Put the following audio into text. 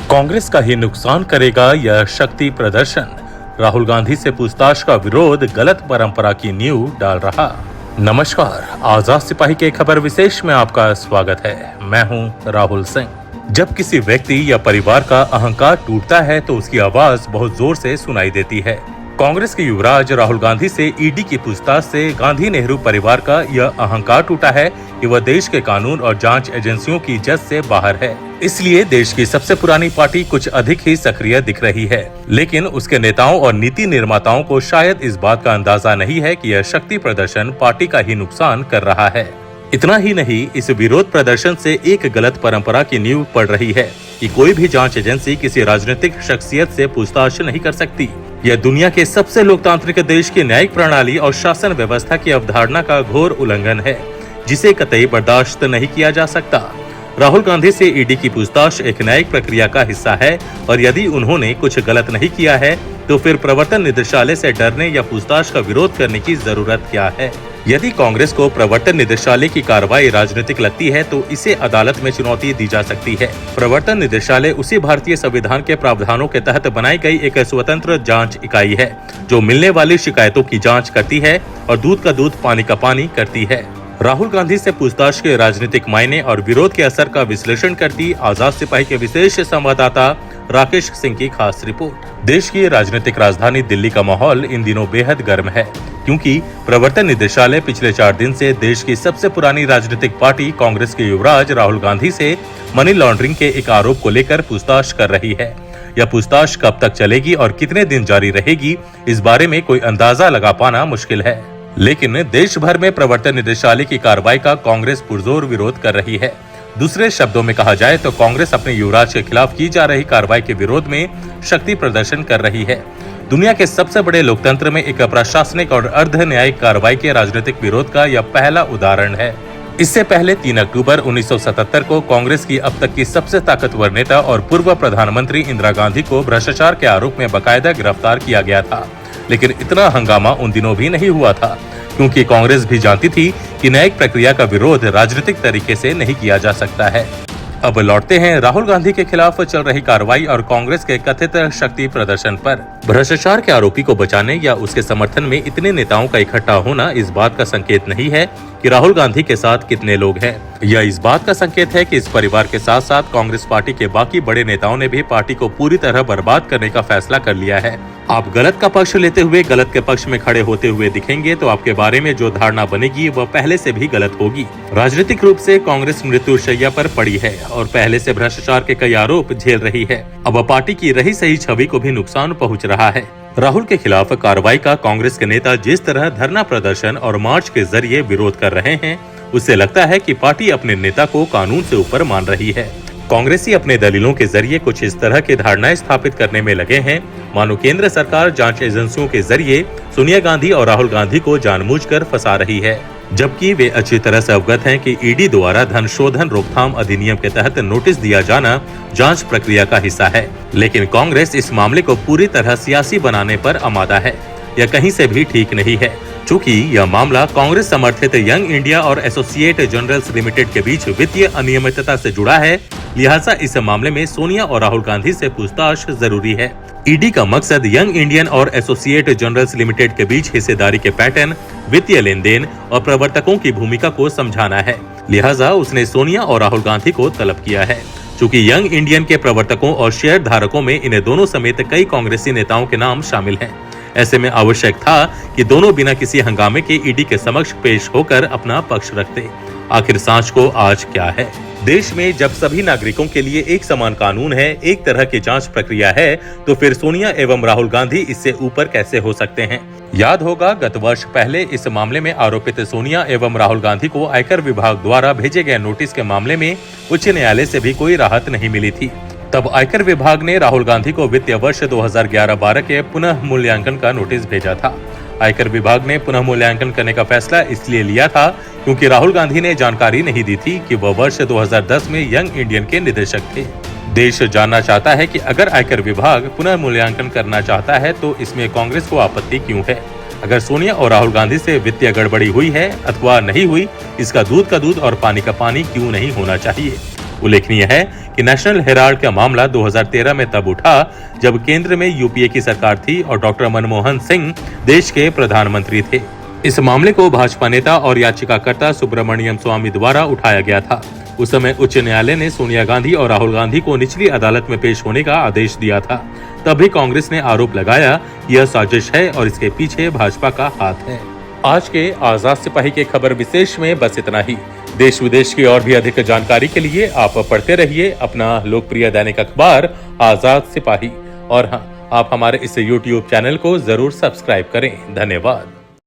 कांग्रेस का ही नुकसान करेगा यह शक्ति प्रदर्शन। राहुल गांधी से पूछताछ का विरोध गलत परंपरा की नींव डाल रहा। नमस्कार, आजाद सिपाही के खबर विशेष में आपका स्वागत है। मैं हूं राहुल सिंह। जब किसी व्यक्ति या परिवार का अहंकार टूटता है तो उसकी आवाज बहुत जोर से सुनाई देती है। कांग्रेस के युवराज राहुल गांधी से ईडी की पूछताछ से गांधी नेहरू परिवार का यह अहंकार टूटा है कि वह देश के कानून और जांच एजेंसियों की जज से बाहर है। इसलिए देश की सबसे पुरानी पार्टी कुछ अधिक ही सक्रिय दिख रही है, लेकिन उसके नेताओं और नीति निर्माताओं को शायद इस बात का अंदाजा नहीं है कि यह शक्ति प्रदर्शन पार्टी का ही नुकसान कर रहा है। इतना ही नहीं, इस विरोध प्रदर्शन से एक गलत परंपरा की नींव पड़ रही है कि कोई भी जांच एजेंसी किसी राजनीतिक शख्सियत से पूछताछ नहीं कर सकती। यह दुनिया के सबसे लोकतांत्रिक देश की न्यायिक प्रणाली और शासन व्यवस्था की अवधारणा का घोर उल्लंघन है, जिसे कतई बर्दाश्त नहीं किया जा सकता। राहुल गांधी से ईडी की पूछताछ एक न्यायिक प्रक्रिया का हिस्सा है और यदि उन्होंने कुछ गलत नहीं किया है तो फिर प्रवर्तन निदेशालय से डरने या पूछताछ का विरोध करने की जरूरत क्या है। यदि कांग्रेस को प्रवर्तन निदेशालय की कार्रवाई राजनीतिक लगती है तो इसे अदालत में चुनौती दी जा सकती है। प्रवर्तन निदेशालय उसी भारतीय संविधान के प्रावधानों के तहत बनाई गई एक स्वतंत्र जांच इकाई है जो मिलने वाली शिकायतों की जांच करती है और दूध का दूध पानी का पानी करती है। राहुल गांधी से पूछताछ के राजनीतिक मायने और विरोध के असर का विश्लेषण करती आजाद सिपाही के विशेष संवाददाता राकेश सिंह की खास रिपोर्ट। देश की राजनीतिक राजधानी दिल्ली का माहौल इन दिनों बेहद गर्म है, क्योंकि प्रवर्तन निदेशालय पिछले 4 दिन से देश की सबसे पुरानी राजनीतिक पार्टी कांग्रेस के युवराज राहुल गांधी से मनी लॉन्ड्रिंग के एक आरोप को लेकर पूछताछ कर रही है। यह पूछताछ कब तक चलेगी और कितने दिन जारी रहेगी, इस बारे में कोई अंदाजा लगा पाना मुश्किल है। लेकिन देश भर में प्रवर्तन निदेशालय की कार्रवाई का कांग्रेस पुरजोर विरोध कर रही है। दूसरे शब्दों में कहा जाए तो कांग्रेस अपने युवराज के खिलाफ की जा रही कार्रवाई के विरोध में शक्ति प्रदर्शन कर रही है। दुनिया के सबसे बड़े लोकतंत्र में एक प्रशासनिक और अर्ध न्यायिक कार्रवाई के राजनीतिक विरोध का यह पहला उदाहरण है। इससे पहले 3 अक्टूबर 1977 को कांग्रेस की अब तक की सबसे ताकतवर नेता और पूर्व प्रधानमंत्री इंदिरा गांधी को भ्रष्टाचार के आरोप में बाकायदा गिरफ्तार किया गया था, लेकिन इतना हंगामा उन दिनों भी नहीं हुआ था, क्योंकि कांग्रेस भी जानती थी कि न्यायिक प्रक्रिया का विरोध राजनीतिक तरीके से नहीं किया जा सकता है। अब लौटते हैं राहुल गांधी के खिलाफ चल रही कार्रवाई और कांग्रेस के कथित शक्ति प्रदर्शन पर। भ्रष्टाचार के आरोपी को बचाने या उसके समर्थन में इतने नेताओं का इकट्ठा होना इस बात का संकेत नहीं है कि राहुल गांधी के साथ कितने लोग हैं। यह इस बात का संकेत है कि इस परिवार के साथ साथ कांग्रेस पार्टी के बाकी बड़े नेताओं ने भी पार्टी को पूरी तरह बर्बाद करने का फैसला कर लिया है। आप गलत का पक्ष लेते हुए गलत के पक्ष में खड़े होते हुए दिखेंगे तो आपके बारे में जो धारणा बनेगी वह पहले से भी गलत होगी। राजनीतिक रूप से कांग्रेस मृत्युशैया पर पड़ी है और पहले से भ्रष्टाचार के कई आरोप झेल रही है। अब पार्टी की रही सही छवि को भी नुकसान पहुंच रहा है। राहुल के खिलाफ कार्रवाई का कांग्रेस के नेता जिस तरह धरना प्रदर्शन और मार्च के जरिए विरोध कर रहे हैं, उससे लगता है कि पार्टी अपने नेता को कानून से ऊपर मान रही है। कांग्रेसी अपने दलीलों के जरिए कुछ इस तरह की धारणाएं स्थापित करने में लगे हैं मानो केंद्र सरकार जांच एजेंसियों के जरिए सोनिया गांधी और राहुल गांधी को जानबूझकर फंसा रही है, जबकि वे अच्छी तरह से अवगत हैं कि ईडी द्वारा धन शोधन रोकथाम अधिनियम के तहत नोटिस दिया जाना जांच प्रक्रिया का हिस्सा है। लेकिन कांग्रेस इस मामले को पूरी तरह सियासी बनाने पर आमादा है। यह कहीं से भी ठीक नहीं है। चूँकि यह मामला कांग्रेस समर्थित यंग इंडिया और एसोसिएट जनरल्स लिमिटेड के बीच वित्तीय अनियमितता से जुड़ा है, लिहाजा इस मामले में सोनिया और राहुल गांधी से पूछताछ जरूरी है। ईडी का मकसद यंग इंडियन और एसोसिएट जनरल्स लिमिटेड के बीच हिस्सेदारी के पैटर्न, वित्तीय लेन देन और प्रवर्तकों की भूमिका को समझाना है। लिहाजा उसने सोनिया और राहुल गांधी को तलब किया है। चूँकि यंग इंडियन के प्रवर्तकों और शेयर धारकों में इन्हें दोनों समेत कई कांग्रेसी नेताओं के नाम शामिल हैं। ऐसे में आवश्यक था कि दोनों बिना किसी हंगामे के ईडी के समक्ष पेश होकर अपना पक्ष रखते। आखिर सांच को आज क्या है? देश में जब सभी नागरिकों के लिए एक समान कानून है, एक तरह की जांच प्रक्रिया है, तो फिर सोनिया एवं राहुल गांधी इससे ऊपर कैसे हो सकते हैं? याद होगा, गत वर्ष पहले इस मामले में आरोपित सोनिया एवं राहुल गांधी को आयकर विभाग द्वारा भेजे गए नोटिस के मामले में उच्च न्यायालय से भी कोई राहत नहीं मिली थी। तब आयकर विभाग ने राहुल गांधी को वित्तीय वर्ष 2011-12 के पुनः मूल्यांकन का नोटिस भेजा था। आयकर विभाग ने पुनः मूल्यांकन करने का फैसला इसलिए लिया था क्योंकि राहुल गांधी ने जानकारी नहीं दी थी कि वह वर्ष 2010 में यंग इंडियन के निदेशक थे। देश जानना चाहता है कि अगर आयकर विभाग पुनः मूल्यांकन करना चाहता है तो इसमें कांग्रेस को आपत्ति क्यों है। अगर सोनिया और राहुल गांधी से वित्तीय गड़बड़ी हुई है अथवा नहीं हुई, इसका दूध का दूध और पानी का पानी क्यों नहीं होना चाहिए। उल्लेखनीय है कि नेशनल हेराल्ड का मामला 2013 में तब उठा जब केंद्र में यूपीए की सरकार थी और डॉक्टर मनमोहन सिंह देश के प्रधानमंत्री थे। इस मामले को भाजपा नेता और याचिकाकर्ता सुब्रमण्यम स्वामी द्वारा उठाया गया था। उस समय उच्च न्यायालय ने सोनिया गांधी और राहुल गांधी को निचली अदालत में पेश होने का आदेश दिया था। तभी कांग्रेस ने आरोप लगाया कि यह साजिश है और इसके पीछे भाजपा का हाथ है। आज के आजाद सिपाही के खबर विशेष में बस इतना ही। देश विदेश की और भी अधिक जानकारी के लिए आप पढ़ते रहिए अपना लोकप्रिय दैनिक अखबार आजाद सिपाही। और हाँ, आप हमारे इस YouTube चैनल को जरूर सब्सक्राइब करें। धन्यवाद।